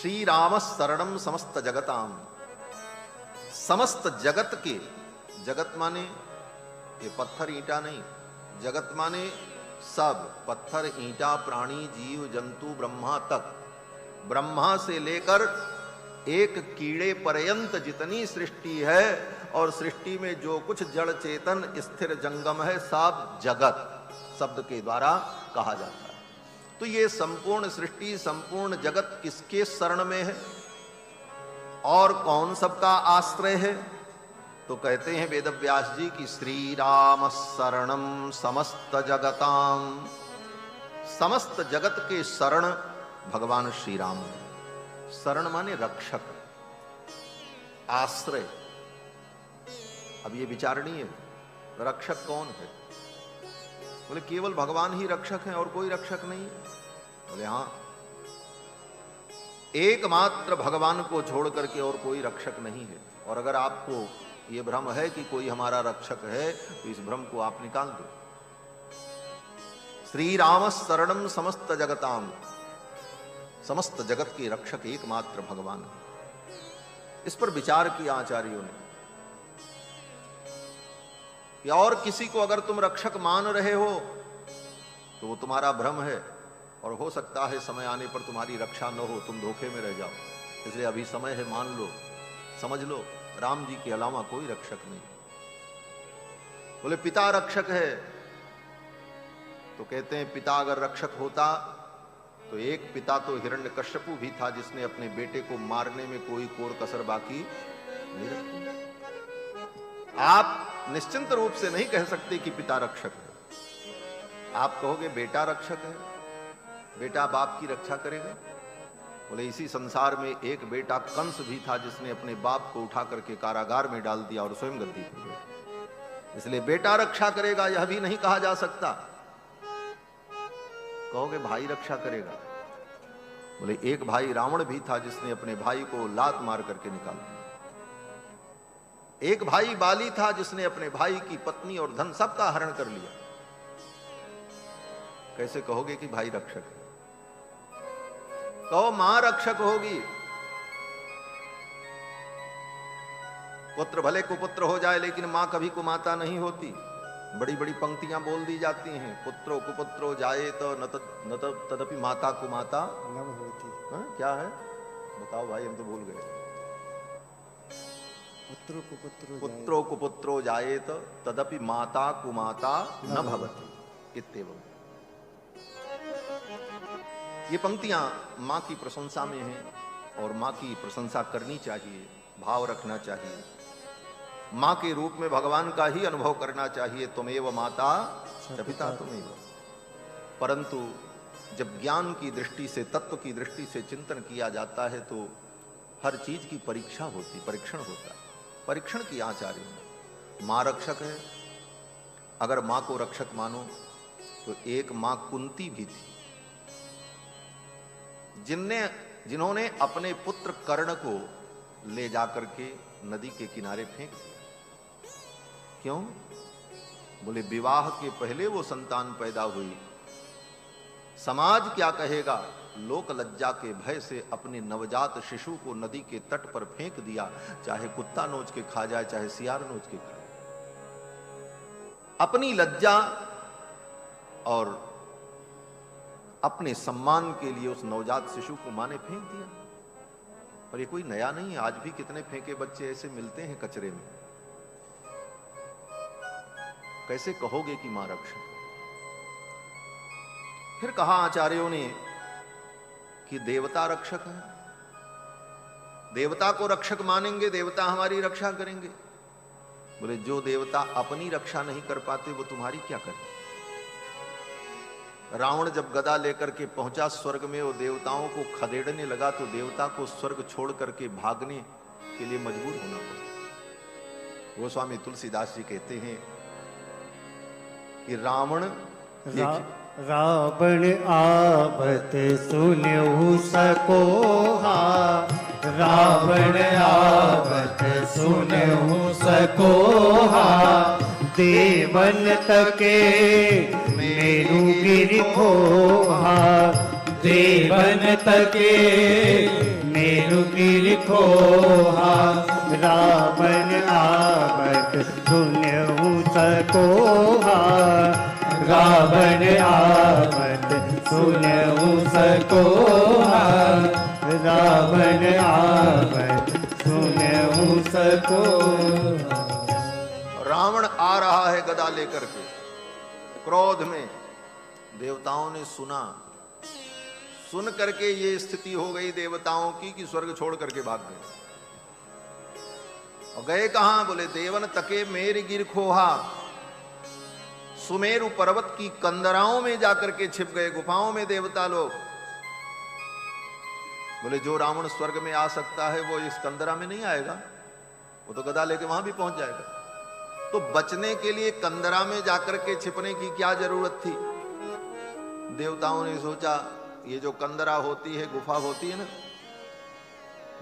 श्री राम शरणम समस्त जगताम, समस्त जगत के, जगत माने ये पत्थर ईंटा नहीं, जगत माने सब, पत्थर ईंटा प्राणी जीव जंतु ब्रह्मा तक, ब्रह्मा से लेकर एक कीड़े पर्यंत जितनी सृष्टि है और सृष्टि में जो कुछ जड़ चेतन स्थिर जंगम है, सब जगत शब्द के द्वारा कहा जाता है। तो ये संपूर्ण सृष्टि संपूर्ण जगत किसके शरण में है और कौन सबका आश्रय है? तो कहते हैं वेदव्यास जी की श्री राम शरणम समस्त जगताम, समस्त जगत के शरण भगवान श्री राम है। शरण माने रक्षक, आश्रय। अब ये विचारणीय है, रक्षक कौन है? बोले केवल भगवान ही रक्षक हैं और कोई रक्षक नहीं है। बोले हां, एकमात्र भगवान को छोड़ करके और कोई रक्षक नहीं है। और अगर आपको ये भ्रम है कि कोई हमारा रक्षक है तो इस भ्रम को आप निकाल दो। श्री राम शरणम समस्त जगताम, समस्त जगत के रक्षक एकमात्र भगवान है। इस पर विचार किया आचार्यों ने कि और किसी को अगर तुम रक्षक मान रहे हो तो वो तुम्हारा भ्रम है और हो सकता है समय आने पर तुम्हारी रक्षा न हो, तुम धोखे में रह जाओ। इसलिए अभी समय है, मान लो, समझ लो, राम जी के अलावा कोई रक्षक नहीं। बोले पिता रक्षक है, तो कहते हैं पिता अगर रक्षक होता तो एक पिता तो हिरण्यकश्यपु भी था जिसने अपने बेटे को मारने में कोई कोर कसर बाकी नहीं रखी। आप निश्चिंत रूप से नहीं कह सकते कि पिता रक्षक है। आप कहोगे बेटा रक्षक है, बेटा बाप की रक्षा करेगा। बोले इसी संसार में एक बेटा कंस भी था जिसने अपने बाप को उठा करके कारागार में डाल दिया और स्वयं गद्दी पर बैठा। इसलिए बेटा रक्षा करेगा यह भी नहीं कहा जा सकता। कहोगे भाई रक्षा करेगा। बोले एक भाई रावण भी था जिसने अपने भाई को लात मार करके निकाल दिया। एक भाई बाली था जिसने अपने भाई की पत्नी और धन सबका हरण कर लिया। कैसे कहोगे कि भाई रक्षक है? कहो मां रक्षक होगी। पुत्र भले कुपुत्र हो जाए लेकिन मां कभी कुमाता नहीं होती। बड़ी बड़ी पंक्तियां बोल दी जाती हैं, पुत्रो कुपुत्रो जाए तो न तदपि माता कुमाता न होती। क्या है बताओ भाई, हम तो भूल गए। पुत्रो कुपुत्रो जाए तो तदपि माता कुमाता न भवति इत्येवम्। ये पंक्तियां मां की प्रशंसा में हैं और मां की प्रशंसा करनी चाहिए, भाव रखना चाहिए। मां के रूप में भगवान का ही अनुभव करना चाहिए। तुमेव माता च पिता तुमेव। परंतु जब ज्ञान की दृष्टि से, तत्व की दृष्टि से चिंतन किया जाता है तो हर चीज की परीक्षा होती, परीक्षण होता है। परीक्षण किया आचार्यों ने। मां रक्षक है, अगर मां को रक्षक मानो तो एक मां कुंती भी थी जिन्होंने अपने पुत्र कर्ण को ले जाकर के नदी के किनारे फेंक दिया। क्यों? बोले विवाह के पहले वो संतान पैदा हुई, समाज क्या कहेगा, लोक लज्जा के भय से अपने नवजात शिशु को नदी के तट पर फेंक दिया। चाहे कुत्ता नोच के खा जाए, चाहे सियार नोच के खाए। अपनी लज्जा और अपने सम्मान के लिए उस नवजात शिशु को मां ने फेंक दिया। और ये कोई नया नहीं है, आज भी कितने फेंके बच्चे ऐसे मिलते हैं कचरे में। कैसे कहोगे कि मां रक्षक? फिर कहा आचार्यों ने कि देवता रक्षक है। देवता को रक्षक मानेंगे, देवता हमारी रक्षा करेंगे। बोले जो देवता अपनी रक्षा नहीं कर पाते वो तुम्हारी क्या करें? रावण जब गदा लेकर के पहुंचा स्वर्ग में, वो देवताओं को खदेड़ने लगा तो देवता को स्वर्ग छोड़ करके भागने के लिए मजबूर होना पड़ा। गोस्वामी तुलसीदास जी कहते हैं कि रावण आबत सुनहु सकोहा, रावण आबत सुनहु सकोहा, देवन तके मेरु गिरि खोहा, देवन तके मेरुगिर खोहा, रावण आवत सुनहु सकोहा, रावण आवत सुनहु सकोहा, रावण आवत सुनहु सकोहा। रावण आ रहा है गदा लेकर के, क्रोध में। देवताओं ने सुना, सुन करके ये स्थिति हो गई देवताओं की कि स्वर्ग छोड़ करके भाग गए। और गए कहां? बोले देवन तके मेर गिर खोहा, सुमेरु पर्वत की कंदराओं में जाकर के छिप गए, गुफाओं में देवता लोग। बोले जो रावण स्वर्ग में आ सकता है वो इस कंदरा में नहीं आएगा, वो तो गदा लेके वहां भी पहुंच जाएगा। तो बचने के लिए कंदरा में जाकर के छिपने की क्या जरूरत थी? देवताओं ने सोचा ये जो कंदरा होती है, गुफा होती है ना,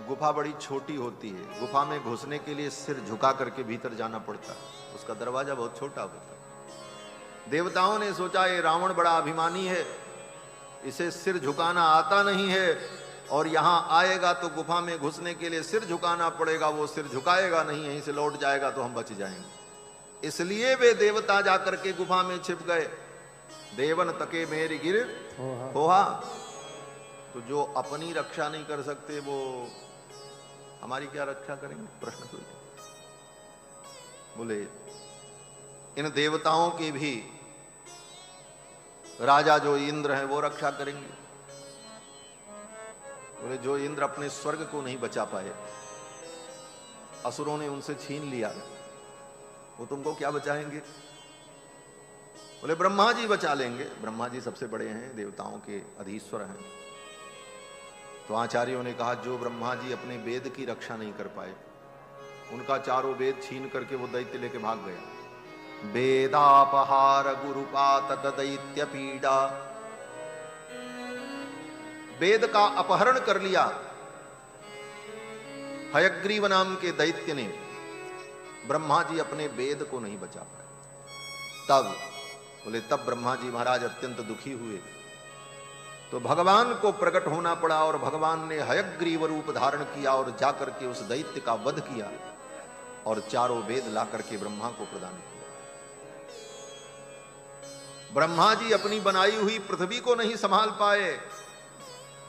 गुफा बड़ी छोटी होती है, गुफा में घुसने के लिए सिर झुका करके भीतर जाना पड़ता है, उसका दरवाजा बहुत छोटा होता है। देवताओं ने सोचा ये रावण बड़ा अभिमानी है, इसे सिर झुकाना आता नहीं है, और यहां आएगा तो गुफा में घुसने के लिए सिर झुकाना पड़ेगा, वो सिर झुकाएगा नहीं, यहीं से लौट जाएगा तो हम बच जाएंगे। इसलिए वे देवता जाकर के गुफा में छिप गए। देवन तके मेरी गिर खोहा। तो जो अपनी रक्षा नहीं कर सकते वो हमारी क्या रक्षा करेंगे? प्रश्न तो बोले इन देवताओं के भी राजा जो इंद्र है वो रक्षा करेंगे। बोले जो इंद्र अपने स्वर्ग को नहीं बचा पाए, असुरों ने उनसे छीन लिया, वो तुमको क्या बचाएंगे? बोले ब्रह्मा जी बचा लेंगे। ब्रह्मा जी सबसे बड़े हैं, देवताओं के अधीश्वर हैं। तो आचार्यों ने कहा जो ब्रह्मा जी अपने वेद की रक्षा नहीं कर पाए, उनका चारों वेद छीन करके वो दैत्य लेके भाग गया। वेदापहार गुरुपातक दैत्य पीड़ा, वेद का अपहरण कर लिया हयग्रीव नाम के दैत्य ने। ब्रह्मा जी अपने वेद को नहीं बचा पाए। तब ब्रह्मा जी महाराज अत्यंत दुखी हुए, तो भगवान को प्रकट होना पड़ा, और भगवान ने हयग्रीव रूप धारण किया और जाकर के उस दैत्य का वध किया और चारों वेद ला करके ब्रह्मा को प्रदान किया। ब्रह्मा जी अपनी बनाई हुई पृथ्वी को नहीं संभाल पाए,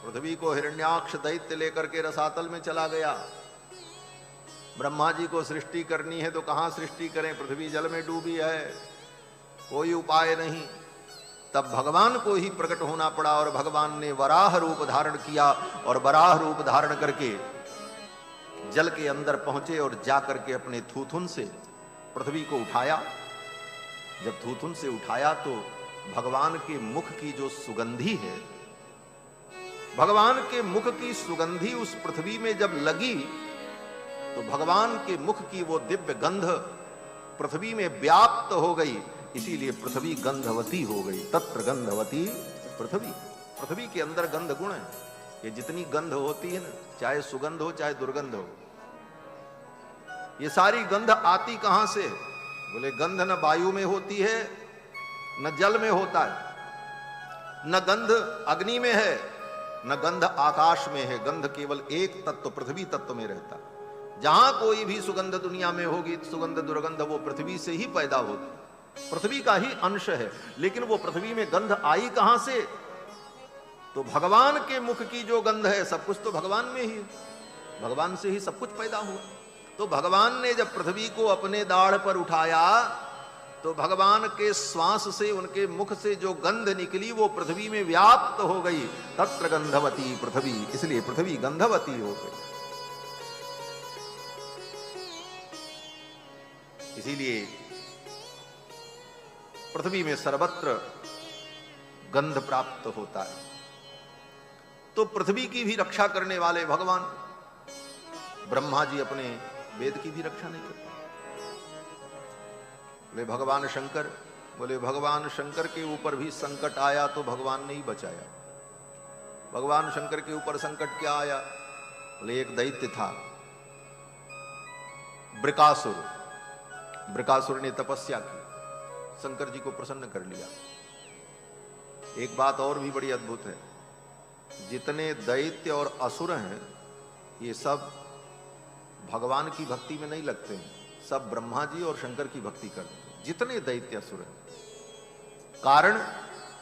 पृथ्वी को हिरण्याक्ष दैत्य लेकर के रसातल में चला गया। ब्रह्मा जी को सृष्टि करनी है तो कहां सृष्टि करें, पृथ्वी जल में डूबी है, कोई उपाय नहीं। तब भगवान को ही प्रकट होना पड़ा, और भगवान ने वराह रूप धारण किया, और वराह रूप धारण करके जल के अंदर पहुंचे और जाकर के अपने थूथुन से पृथ्वी को उठाया। जब थूथुन से उठाया तो भगवान के मुख की जो सुगंधी है, भगवान के मुख की सुगंधी उस पृथ्वी में जब लगी तो भगवान के मुख की वो दिव्य गंध पृथ्वी में व्याप्त हो गई, इसीलिए पृथ्वी गंधवती हो गई। तत्र गंधवती पृथ्वी, पृथ्वी के अंदर गंध गुण है। ये जितनी गंध होती है ना, चाहे सुगंध हो चाहे दुर्गंध हो, ये सारी गंध आती कहां से? बोले गंध न वायु में होती है, न जल में होता है, न गंध अग्नि में है, न गंध आकाश में है। गंध केवल एक तत्व पृथ्वी तत्व में रहता है। जहां कोई भी सुगंध दुनिया में होगी, सुगंध दुर्गंध, वो पृथ्वी से ही पैदा होती, पृथ्वी का ही अंश है। लेकिन वो पृथ्वी में गंध आई कहां से? तो भगवान के मुख की जो गंध है, सब कुछ तो भगवान में ही है, भगवान से ही सब कुछ पैदा हुआ। तो भगवान ने जब पृथ्वी को अपने दाढ़ पर उठाया तो भगवान के श्वास से, उनके मुख से जो गंध निकली वो पृथ्वी में व्याप्त हो गई। तत्र गंधवती पृथ्वी, इसलिए पृथ्वी गंधवती हो गई। इसीलिए पृथ्वी में सर्वत्र गंध प्राप्त होता है। तो पृथ्वी की भी रक्षा करने वाले भगवान ब्रह्मा जी अपने वेद की भी रक्षा नहीं करते। बोले भगवान शंकर, बोले भगवान शंकर के ऊपर भी संकट आया तो भगवान ने ही बचाया। भगवान शंकर के ऊपर संकट क्या आया? बोले एक दैत्य था बृकासुर। बृकासुर ने तपस्या की, शंकर जी को प्रसन्न कर लिया। एक बात और भी बड़ी अद्भुत है, जितने दैत्य और असुर हैं ये सब भगवान की भक्ति में नहीं लगते हैं, सब ब्रह्मा जी और शंकर की भक्ति करते हैं। जितने दैत्य असुर हैं, कारण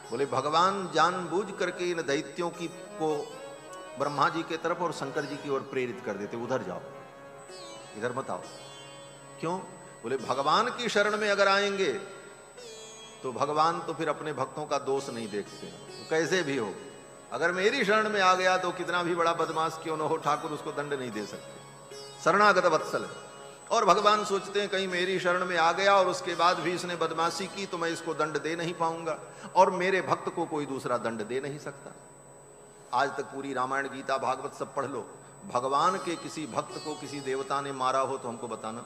बोले भगवान जानबूझ करके इन दैत्यों की को ब्रह्मा जी के तरफ और शंकर जी की ओर प्रेरित कर देते, उधर जाओ, इधर मत आओ। क्यों? बोले भगवान की शरण में अगर आएंगे तो भगवान तो फिर अपने भक्तों का दोष नहीं देखते, तो कैसे भी हो, अगर मेरी शरण में आ गया तो कितना भी बड़ा बदमाश क्यों न हो, ठाकुर उसको दंड नहीं दे सकते, शरणागत वत्सल है। और भगवान सोचते हैं कहीं मेरी शरण में आ गया और उसके बाद भी इसने बदमाशी की तो मैं इसको दंड दे नहीं पाऊंगा, और मेरे भक्त को कोई दूसरा दंड दे नहीं सकता। आज तक पूरी रामायण गीता भागवत सब पढ़ लो, भगवान के किसी भक्त को किसी देवता ने मारा हो तो हमको बताना।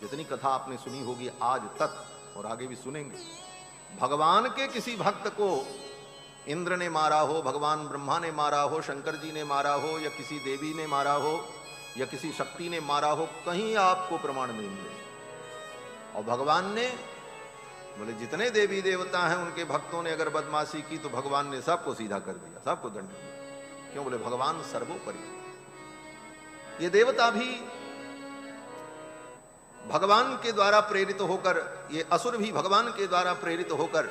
जितनी कथा आपने सुनी होगी आज तक और आगे भी सुनेंगे, भगवान के किसी भक्त को इंद्र ने मारा हो, भगवान ब्रह्मा ने मारा हो, शंकर जी ने मारा हो, या किसी देवी ने मारा हो, या किसी शक्ति ने मारा हो, कहीं आपको प्रमाण नहीं मिले। और भगवान ने बोले जितने देवी देवता हैं उनके भक्तों ने अगर बदमाशी की तो भगवान ने सबको सीधा कर दिया, सबको दंड दिया। क्यों? बोले भगवान सर्वोपरि। ये देवता भी भगवान के द्वारा प्रेरित होकर, ये असुर भी भगवान के द्वारा प्रेरित होकर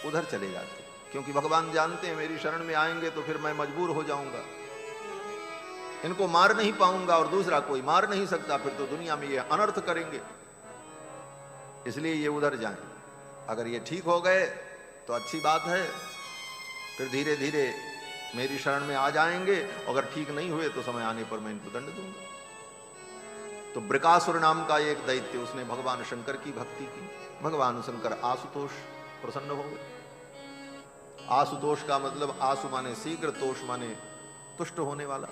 उधर चले जाते, क्योंकि भगवान जानते हैं मेरी शरण में आएंगे तो फिर मैं मजबूर हो जाऊंगा, इनको मार नहीं पाऊंगा और दूसरा कोई मार नहीं सकता, फिर तो दुनिया में ये अनर्थ करेंगे, इसलिए ये उधर जाएं। अगर ये ठीक हो गए तो अच्छी बात है, फिर धीरे धीरे मेरी शरण में आ जाएंगे, अगर ठीक नहीं हुए तो समय आने पर मैं इनको दंड दूंगा। तो बृकासुर नाम का एक दैत्य, उसने भगवान शंकर की भक्ति की, भगवान शंकर आशुतोष प्रसन्न हो गए। आशुतोष का मतलब आशु माने शीघ्र, तोष माने तुष्ट होने वाला,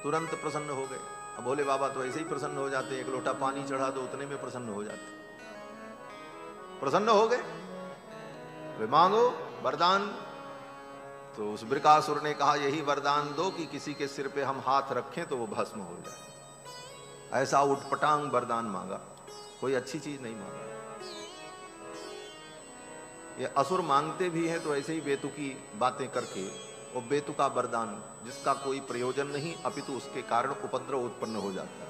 तुरंत प्रसन्न हो गए। अब भोले बाबा तो ऐसे ही प्रसन्न हो जाते हैं, एक लोटा पानी चढ़ा दो उतने में प्रसन्न हो जाते, प्रसन्न हो गए। वे मांगो वरदान, तो उस बृकासुर ने कहा यही वरदान दो कि किसी के सिर पे हम हाथ रखें तो वो भस्म हो जाए। ऐसा उटपटांग वरदान मांगा, कोई अच्छी चीज नहीं मांगा। ये असुर मांगते भी हैं तो ऐसे ही बेतुकी बातें करके, वो बेतुका वरदान जिसका कोई प्रयोजन नहीं अपितु उसके कारण उपद्रव उत्पन्न हो जाता है।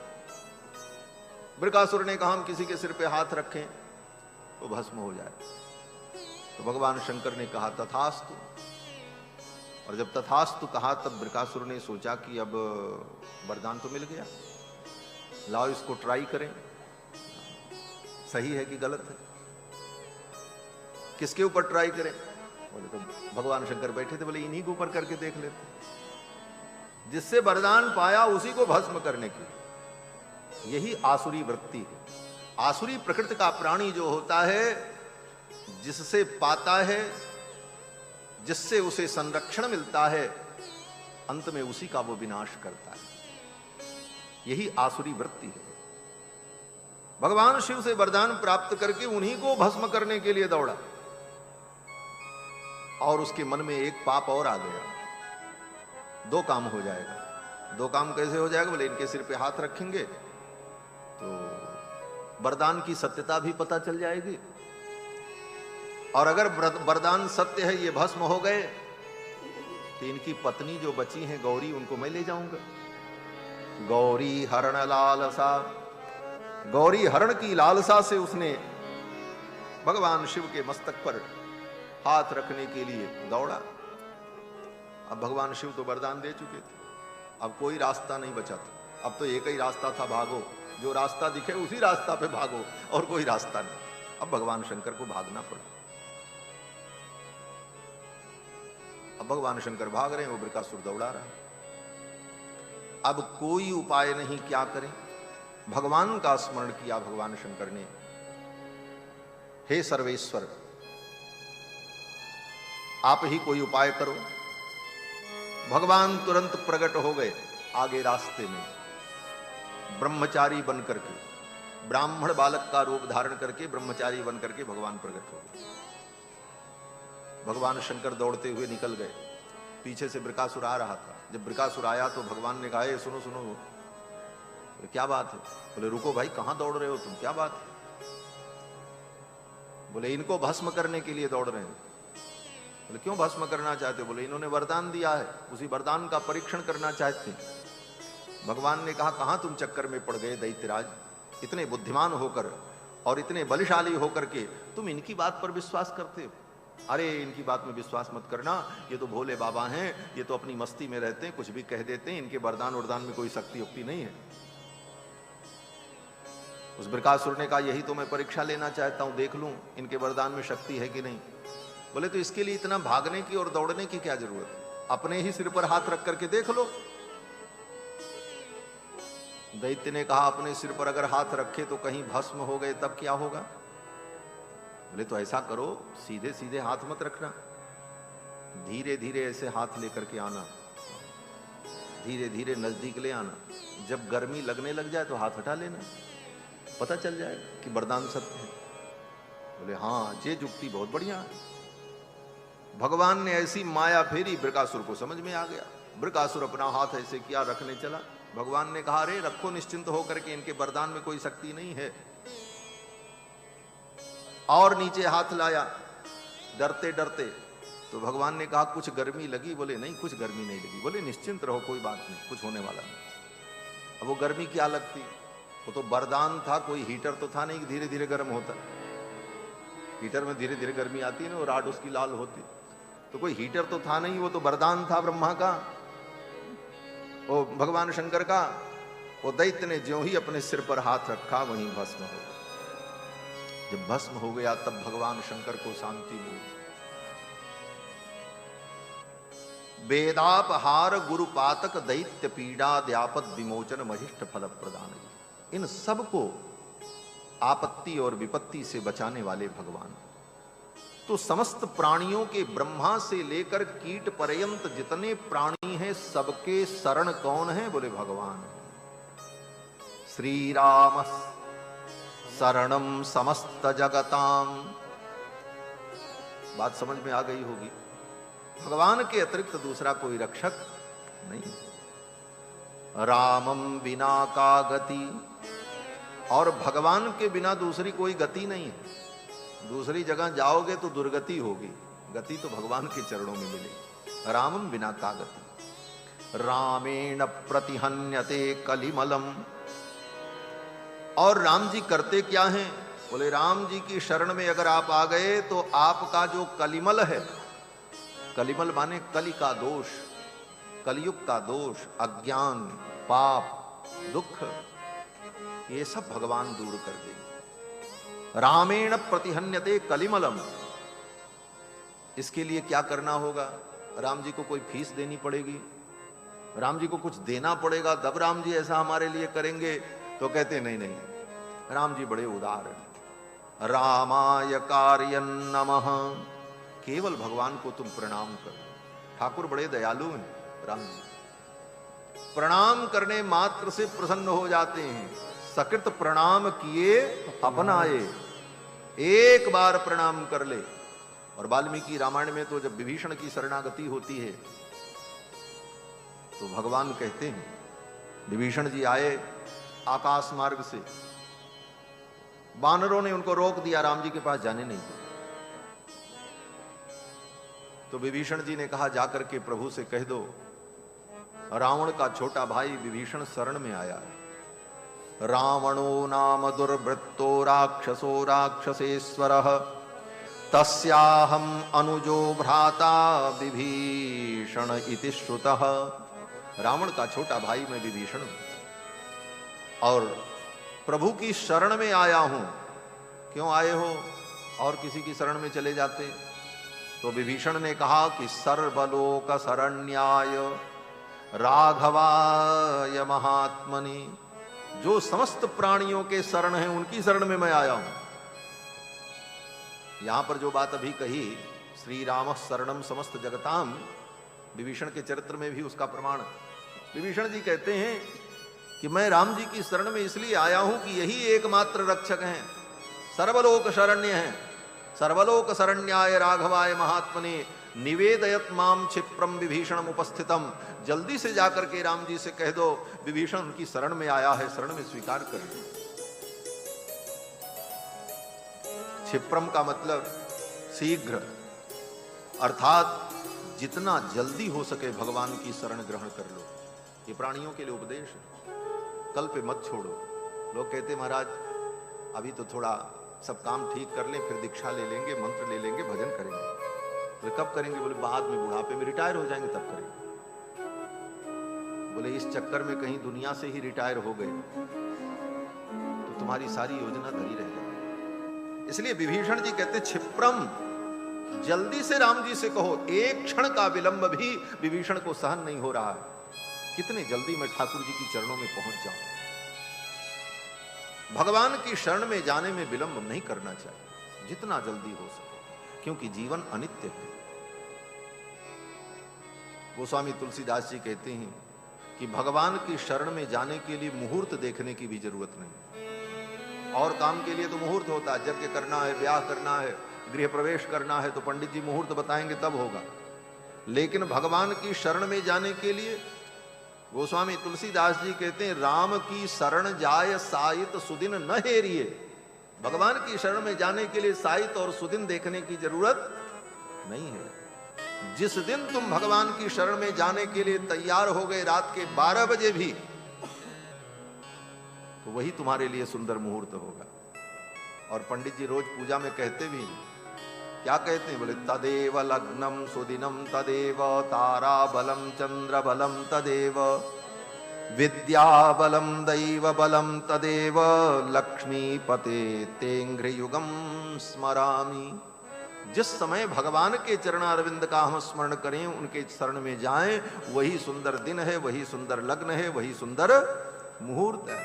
बृकासुर ने कहा हम किसी के सिर पे हाथ रखें तो भस्म हो जाए, तो भगवान शंकर ने कहा तथास्तु। और जब तथास्तु कहा तब बृकासुर ने सोचा कि अब वरदान तो मिल गया, लाओ इसको ट्राई करें, सही है कि गलत है, किसके ऊपर ट्राई करें। बोले तो भगवान शंकर बैठे थे, बोले इन्हीं के ऊपर करके देख लेते, जिससे वरदान पाया उसी को भस्म करने की। यही आसुरी वृत्ति है। आसुरी प्रकृति का प्राणी जो होता है, जिससे पाता है, जिससे उसे संरक्षण मिलता है, अंत में उसी का वो विनाश करता है। यही आसुरी वृत्ति है। भगवान शिव से वरदान प्राप्त करके उन्हीं को भस्म करने के लिए दौड़ा, और उसके मन में एक पाप और आ गया। दो काम हो जाएगा। दो काम कैसे हो जाएगा? बोले इनके सिर पे हाथ रखेंगे तो वरदान की सत्यता भी पता चल जाएगी, और अगर वरदान सत्य है, ये भस्म हो गए, तो इनकी पत्नी जो बची हैं गौरी, उनको मैं ले जाऊंगा। गौरी हरण लालसा, गौरी हरण की लालसा से उसने भगवान शिव के मस्तक पर हाथ रखने के लिए दौड़ा। अब भगवान शिव तो वरदान दे चुके थे, अब कोई रास्ता नहीं बचा था। अब तो एक ही रास्ता था, भागो, जो रास्ता दिखे उसी रास्ता पे भागो, और कोई रास्ता नहीं। अब भगवान शंकर को भागना पड़ा। अब भगवान शंकर भाग रहे हैं, वो बृकासुर दौड़ा रहा है। अब कोई उपाय नहीं, क्या करें? भगवान का स्मरण किया भगवान शंकर ने, हे सर्वेश्वर आप ही कोई उपाय करो। भगवान तुरंत प्रकट हो गए आगे रास्ते में, ब्रह्मचारी बन करके, ब्राह्मण बालक का रूप धारण करके ब्रह्मचारी बन करके भगवान प्रकट हो गए। भगवान शंकर दौड़ते हुए निकल गए, पीछे से बृकासुर आ रहा था। जब बृकासुर आया तो भगवान ने कहा सुनो सुनो, क्या बात है? बोले रुको भाई, कहां दौड़ रहे हो तुम, क्या बात है? बोले इनको भस्म करने के लिए दौड़ रहे हैं। बोले क्यों भस्म करना चाहते? बोले इन्होंने वरदान दिया है, उसी वरदान का परीक्षण करना चाहते हैं। भगवान ने कहा कहां तुम चक्कर में पड़ गए दैत्यराज, इतने बुद्धिमान होकर और इतने बलशाली होकर के तुम इनकी बात पर विश्वास करते हो? अरे इनकी बात में विश्वास मत करना, ये तो भोले बाबा हैं, ये तो अपनी मस्ती में रहते हैं, कुछ भी कह देते हैं, इनके वरदान वरदान में कोई शक्ति उक्ति नहीं है। उस बृकासुर ने कहा यही तो मैं परीक्षा लेना चाहता हूं, देख लूं इनके वरदान में शक्ति है कि नहीं। बोले तो इसके लिए इतना भागने की और दौड़ने की क्या जरूरत है, अपने ही सिर पर हाथ रख करके देख लो। दैत्य ने कहा अपने सिर पर अगर हाथ रखे तो कहीं भस्म हो गए तब क्या होगा? बोले तो ऐसा करो, सीधे सीधे हाथ मत रखना, धीरे धीरे ऐसे हाथ लेकर के आना, धीरे धीरे नजदीक ले आना, जब गर्मी लगने लग जाए तो हाथ हटा लेना, पता चल जाएगा कि वरदान सत्य है। बोले हाँ ये जुक्ति बहुत बढ़िया है। भगवान ने ऐसी माया फेरी, बृकासुर को समझ में आ गया। बृकासुर अपना हाथ ऐसे किया, रखने चला। भगवान ने कहा अरे रखो निश्चिंत होकर के, इनके वरदान में कोई शक्ति नहीं है। और नीचे हाथ लाया डरते डरते, तो भगवान ने कहा कुछ गर्मी लगी? बोले नहीं कुछ गर्मी नहीं लगी। बोले निश्चिंत रहो, कोई बात नहीं, कुछ होने वाला नहीं। अब वो गर्मी क्या लगती, वो तो वरदान था, कोई हीटर तो था नहीं कि धीरे धीरे गर्म होता। हीटर में धीरे धीरे गर्मी आती है ना, वो राड उसकी लाल होती, तो कोई हीटर तो था नहीं, वो तो वरदान था ब्रह्मा का, वो भगवान शंकर का। वो दैत्य ने ज्यों ही अपने सिर पर हाथ रखा वहीं भस्म हो गया। जब भस्म हो गया तब भगवान शंकर को शांति मिली। वेदापहार गुरुपातक दैत्य पीड़ा द्यापत विमोचन महिष्ट फल प्रदान, इन सबको आपत्ति और विपत्ति से बचाने वाले भगवान। तो समस्त प्राणियों के ब्रह्मा से लेकर कीट पर्यंत जितने प्राणी हैं सबके शरण कौन है? बोले भगवान। श्री राम शरणम समस्त जगताम। बात समझ में आ गई होगी। भगवान के अतिरिक्त दूसरा कोई रक्षक नहीं। रामम बिना का गति, और भगवान के बिना दूसरी कोई गति नहीं है। दूसरी जगह जाओगे तो दुर्गति होगी, गति तो भगवान के चरणों में मिलेगी। रामम बिना का गति। रामेण प्रतिहन्यते कलिमलम, और राम जी करते क्या हैं? बोले राम जी की शरण में अगर आप आ गए तो आपका जो कलिमल है, कलिमल माने कलि का दोष, कलयुग का दोष, अज्ञान, पाप, दुख, ये सब भगवान दूर कर देंगे। रामेण प्रतिहन्यते कलिमलम। इसके लिए क्या करना होगा? राम जी को कोई फीस देनी पड़ेगी, राम जी को कुछ देना पड़ेगा, तब राम जी ऐसा हमारे लिए करेंगे। तो कहते नहीं नहीं, राम जी बड़े उदार हैं। रामाय कार्यं नमः, केवल भगवान को तुम प्रणाम करो। ठाकुर बड़े दयालु हैं राम जी, प्रणाम करने मात्र से प्रसन्न हो जाते हैं। सकृत प्रणाम किए अपनाए, एक बार प्रणाम कर ले। और वाल्मीकि रामायण में तो जब विभीषण की शरणागति होती है तो भगवान कहते हैं, विभीषण जी आए आकाश मार्ग से, वानरों ने उनको रोक दिया, राम जी के पास जाने नहीं दिया। तो विभीषण जी ने कहा जाकर के प्रभु से कह दो, रावण का छोटा भाई विभीषण शरण में आया है। रावणो नाम दुर्वृत्तो राक्षसो राक्षसेश्वरः, तस्याहम अनुजो भ्राता विभीषण इति श्रुतः। रावण का छोटा भाई मैं विभीषण हूं और प्रभु की शरण में आया हूं। क्यों आए हो? और किसी की शरण में चले जाते। तो विभीषण ने कहा कि सर्वलोक शरण्याय राघवाय महात्मनि, जो समस्त प्राणियों के शरण हैं उनकी शरण में मैं आया हूं। यहां पर जो बात अभी कही, श्री राम शरणम समस्त जगताम, विभीषण के चरित्र में भी उसका प्रमाण। विभीषण जी कहते हैं कि मैं राम जी की शरण में इसलिए आया हूं कि यही एकमात्र रक्षक हैं, सर्वलोक शरण्य हैं। सर्वलोक शरण्याय राघवाय महात्मने निवेदयत माम क्षिप्रम विभीषणम उपस्थितम। जल्दी से जाकर के राम जी से कह दो विभीषण उनकी शरण में आया है, शरण में स्वीकार कर दो। क्षिप्रम का मतलब शीघ्र, अर्थात जितना जल्दी हो सके भगवान की शरण ग्रहण कर लो। ये प्राणियों के लिए उपदेश है, कल पे मत छोड़ो। लोग कहते महाराज अभी तो थोड़ा सब काम ठीक कर ले, फिर दीक्षा ले लेंगे, मंत्र ले लेंगे, भजन करेंगे। तो कब करेंगे? बोले बाद में, बुढ़ापे में रिटायर हो जाएंगे तब करेंगे। बोले इस चक्कर में कहीं दुनिया से ही रिटायर हो गए तो तुम्हारी सारी योजना धरी रह जाएगी। इसलिए विभीषण जी कहते क्षिप्रम, जल्दी से राम जी से कहो, एक क्षण का विलंब भी विभीषण को सहन नहीं हो रहा है। कितने जल्दी मैं ठाकुर जी की चरणों में पहुंच जाऊं। भगवान की शरण में जाने में विलंब नहीं करना चाहिए, जितना जल्दी हो सके, क्योंकि जीवन अनित्य है। गोस्वामी तुलसीदास जी कहते हैं कि भगवान की शरण में जाने के लिए मुहूर्त देखने की भी जरूरत नहीं। और काम के लिए तो मुहूर्त होता है, यज्ञ करना है, ब्याह करना है, गृह प्रवेश करना है तो पंडित जी मुहूर्त बताएंगे तब होगा। लेकिन भगवान की शरण में जाने के लिए गोस्वामी तुलसीदास जी कहते हैं राम की शरण जाय साहित सुदिन न हेरिए। भगवान की शरण में जाने के लिए साहित और सुदिन देखने की जरूरत नहीं है। जिस दिन तुम भगवान की शरण में जाने के लिए तैयार हो गए रात के 12 बजे भी, तो वही तुम्हारे लिए सुंदर मुहूर्त होगा। और पंडित जी रोज पूजा में कहते भी हैं, क्या कहते हैं? बोले तदेव लग्नम सुदिनम तदेव तारा बलम चंद्र बलम तदेव विद्या बलम दैव बलम तदेव लक्ष्मीपते तेंघ्र युगम स्मरामि। जिस समय भगवान के चरणारविंद का हम स्मरण करें, उनके शरण में जाएं, वही सुंदर दिन है, वही सुंदर लग्न है, वही सुंदर मुहूर्त है।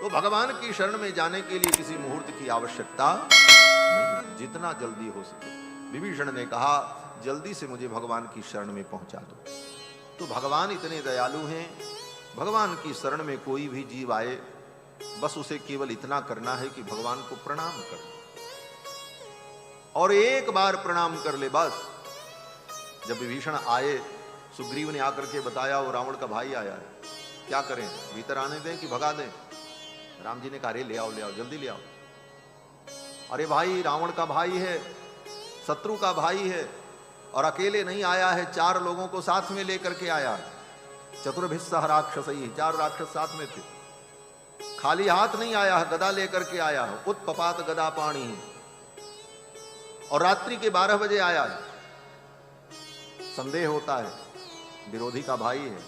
तो भगवान की शरण में जाने के लिए किसी मुहूर्त की आवश्यकता नहीं, जितना जल्दी हो सके। विभीषण ने कहा जल्दी से मुझे भगवान की शरण में पहुंचा दो। तो भगवान इतने दयालु हैं, भगवान की शरण में कोई भी जीव आए, बस उसे केवल इतना करना है कि भगवान को प्रणाम कर, और एक बार प्रणाम कर ले बस। जब विभीषण आए, सुग्रीव ने आकर के बताया वो रावण का भाई आया है, क्या करें, भीतर आने दें कि भगा दें? राम जी ने कहा अरे ले आओ, ले आओ, जल्दी ले आओ। अरे भाई रावण का भाई है, शत्रु का भाई है, और अकेले नहीं आया है, 4 लोगों को साथ में लेकर के आया है। चतुर्भिस्सह राक्षसई, 4 राक्षस साथ में थे। खाली हाथ नहीं आया है, गदा लेकर के आया है, उत्पपात गदा पाणी, और रात्रि के 12 बजे आया है। संदेह होता है विरोधी का भाई है,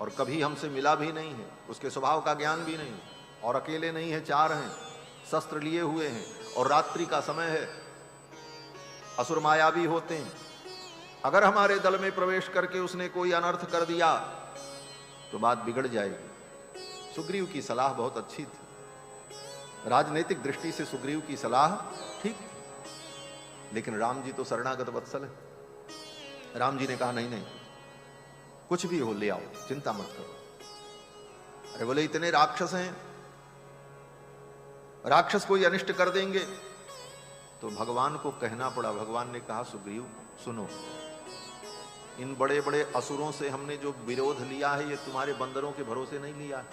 और कभी हमसे मिला भी नहीं है, उसके स्वभाव का ज्ञान भी नहीं, और अकेले नहीं है, 4 हैं, शस्त्र लिए हुए हैं, और रात्रि का समय है, असुर मायावी होते हैं। अगर हमारे दल में प्रवेश करके उसने कोई अनर्थ कर दिया तो बात बिगड़ जाएगी। सुग्रीव की सलाह बहुत अच्छी थी, राजनीतिक दृष्टि से सुग्रीव की सलाह ठीक थी, लेकिन राम जी तो शरणागत वत्सल है। राम जी ने कहा नहीं नहीं, कुछ भी हो ले आओ, चिंता मत करो। अरे बोले इतने राक्षस हैं, राक्षस कोई अनिष्ट कर देंगे। तो भगवान को कहना पड़ा। भगवान ने कहा सुग्रीव सुनो, इन बड़े बड़े असुरों से हमने जो विरोध लिया है, ये तुम्हारे बंदरों के भरोसे नहीं लिया है।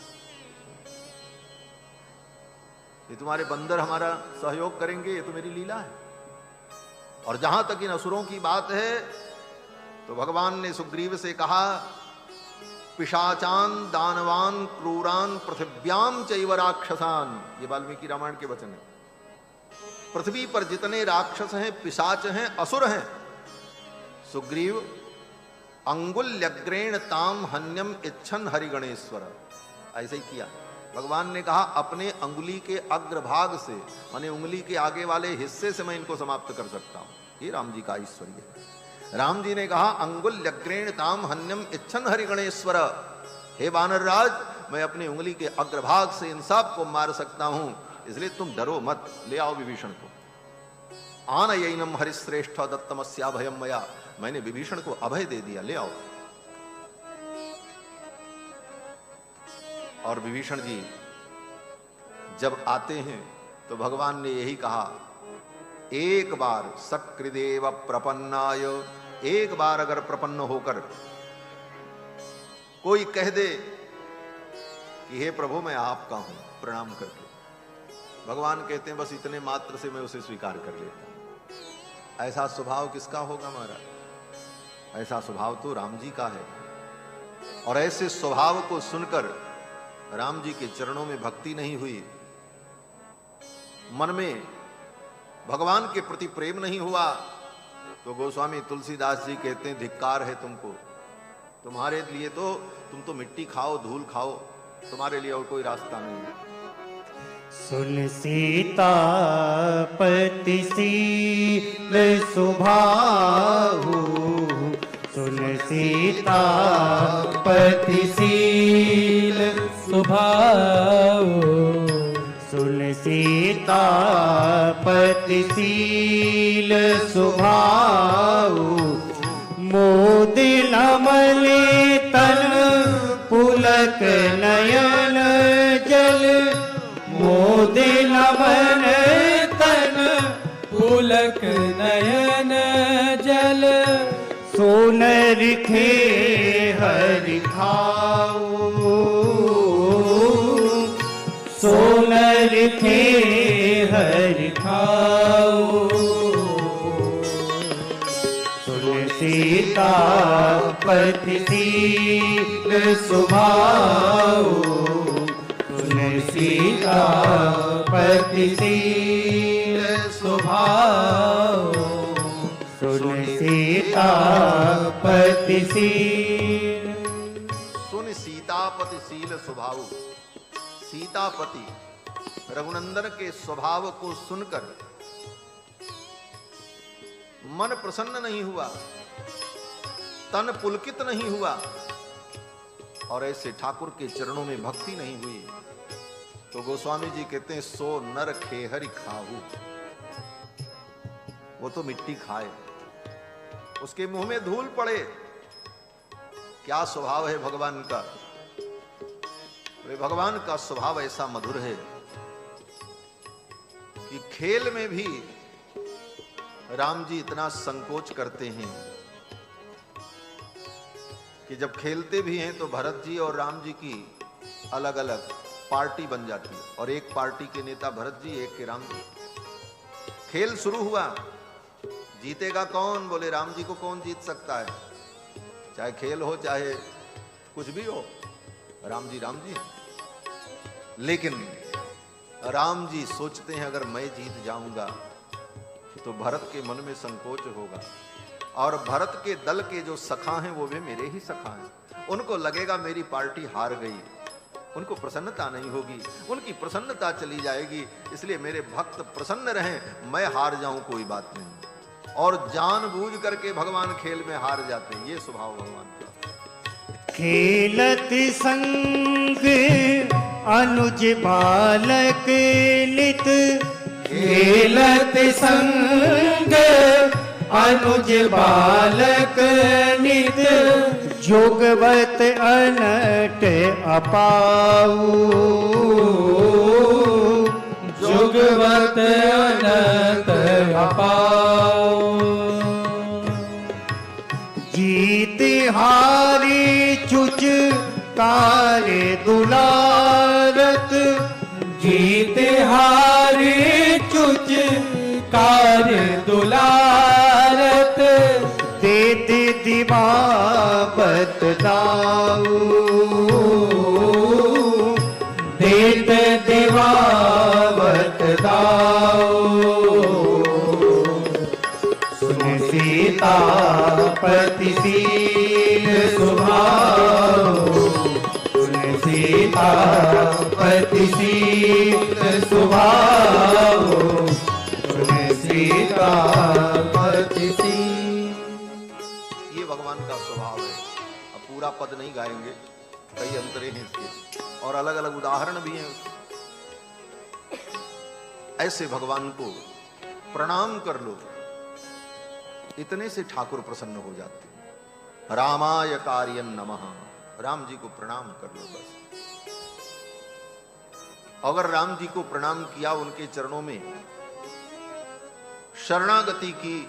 ये तुम्हारे बंदर हमारा सहयोग करेंगे, ये तो मेरी लीला है। और जहां तक इन असुरों की बात है, तो भगवान ने सुग्रीव से कहा पिशाचान दानवान क्रूरान पृथिव्याम चैव राक्षसान। ये वाल्मीकि रामायण के वचन है। पृथ्वी पर जितने राक्षस हैं, पिशाच हैं, असुर हैं, सुग्रीव अंगुल्यग्रेण ताम हन्यम इच्छन हरिगणेश्वर। ऐसे ही किया। भगवान ने कहा अपने अंगुली के अग्रभाग से, माने उंगली के आगे वाले हिस्से से मैं इनको समाप्त कर सकता हूं। ये राम जी का ऐश्वर्य है। राम जी ने कहा अंगुल्यग्रेण ताम हन्यम इच्छन हरिगणेश्वर। हे वानरराज, मैं अपनी उंगली के अग्रभाग से इन सब को मार सकता हूं, इसलिए तुम डरो मत, ले आओ विभीषण को। आनयैनम हरिश्रेष्ठ दत्तमस्या भयम मया। मैंने विभीषण को अभय दे दिया, ले आओ। और विभीषण जी जब आते हैं तो भगवान ने यही कहा, एक बार सकृदेव प्रपन्नाय, एक बार अगर प्रपन्न होकर कोई कह दे कि हे प्रभु मैं आपका हूं, प्रणाम करके, भगवान कहते हैं बस इतने मात्र से मैं उसे स्वीकार कर लेता हूं। ऐसा स्वभाव किसका होगा महाराज? ऐसा स्वभाव तो राम जी का है। और ऐसे स्वभाव को सुनकर राम जी के चरणों में भक्ति नहीं हुई, मन में भगवान के प्रति प्रेम नहीं हुआ, तो गोस्वामी तुलसीदास जी कहते हैं धिक्कार है तुमको, तुम्हारे लिए तो तुम तो मिट्टी खाओ, धूल खाओ, तुम्हारे लिए और कोई रास्ता नहीं है। सुन सीतापति शील सुभाहु, सुन सीतापति शील सुभाहु, सुन सीतापति शील सुभाहु, मोदिन मलि तन पुलक नयन जल, मोदिन मन तन पुलक नयन जल, सोनर खे हरि खाऊ, सोनर खे हरि खाऊ, सुन सीतापति शील सुभाहु, सुन सीतापति शील सुभाहु, सुन सीतापति शील। सुन सीतापति शील स्वभाव। सीतापति रघुनंदन के स्वभाव को सुनकर मन प्रसन्न नहीं हुआ, तन पुलकित नहीं हुआ, और ऐसे ठाकुर के चरणों में भक्ति नहीं हुई, तो गोस्वामी जी कहते हैं सो नर खेहरि खाहू, वो तो मिट्टी खाए, उसके मुंह में धूल पड़े। क्या स्वभाव है भगवान का? वे भगवान का स्वभाव ऐसा मधुर है कि खेल में भी राम जी इतना संकोच करते हैं कि जब खेलते भी हैं तो भरत जी और राम जी की अलग अलग पार्टी बन जाती है, और एक पार्टी के नेता भरत जी, एक के राम जी। खेल शुरू हुआ, जीतेगा कौन? बोले राम जी को कौन जीत सकता है, चाहे खेल हो चाहे कुछ भी हो, राम जी राम जी। लेकिन राम जी सोचते हैं अगर मैं जीत जाऊंगा तो भरत के मन में संकोच होगा, और भरत के दल के जो सखा हैं वो भी मेरे ही सखा हैं, उनको लगेगा मेरी पार्टी हार गई, उनको प्रसन्नता नहीं होगी, उनकी प्रसन्नता चली जाएगी, इसलिए मेरे भक्त प्रसन्न रहें, मैं हार जाऊं कोई बात नहीं। और जानबूझ करके भगवान खेल में हार जाते हैं, ये स्वभाव भगवान का। खेलत संग अनुज बालक नित, खेलत संग अनुज बालक नित, जोगवत अनट अपाऊ, जोगवत अनट अपाऊ, जीत हारी चुच कारे दुलारत, जीत हारी चुच कार्य दुलारत, देत दिवावत दाऊ, देत दिवावत दाऊ, सुन सीतापति शील सुभाहु, सुन सीतापति शील सुभाहु, सुन सीतापति शील। ये भगवान का स्वभाव है। अब पूरा पद नहीं गाएंगे, कई अंतरे हैं इसके और अलग अलग उदाहरण भी हैं। ऐसे भगवान को प्रणाम कर लो, इतने से ठाकुर प्रसन्न हो जाते हैं। रामाय कार्यं नमः, राम जी को प्रणाम कर लो बस। अगर राम जी को प्रणाम किया, उनके चरणों में शरणागति की,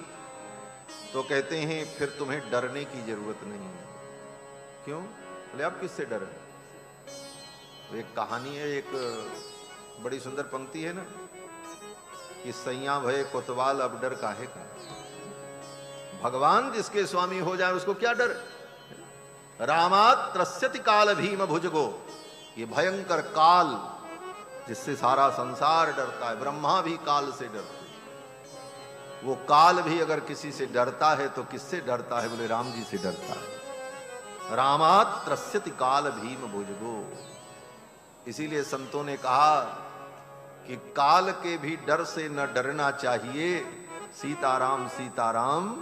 तो कहते हैं फिर तुम्हें डरने की जरूरत नहीं है। क्यों? बोले आप किससे डरे? तो एक कहानी है, एक बड़ी सुंदर पंक्ति है ना कि सैया भय कोतवाल अब डर काहे का। भगवान जिसके स्वामी हो जाए उसको क्या डर। रामात त्रस्यति काल भीम भुजगो, ये भयंकर काल जिससे सारा संसार डरता है, ब्रह्मा भी काल से डरते, वो काल भी अगर किसी से डरता है तो किससे डरता है, बोले राम जी से डरता है। रामात त्रस्यति काल भीम भुजगो। इसीलिए संतों ने कहा कि काल के भी डर से न डरना चाहिए, सीताराम सीताराम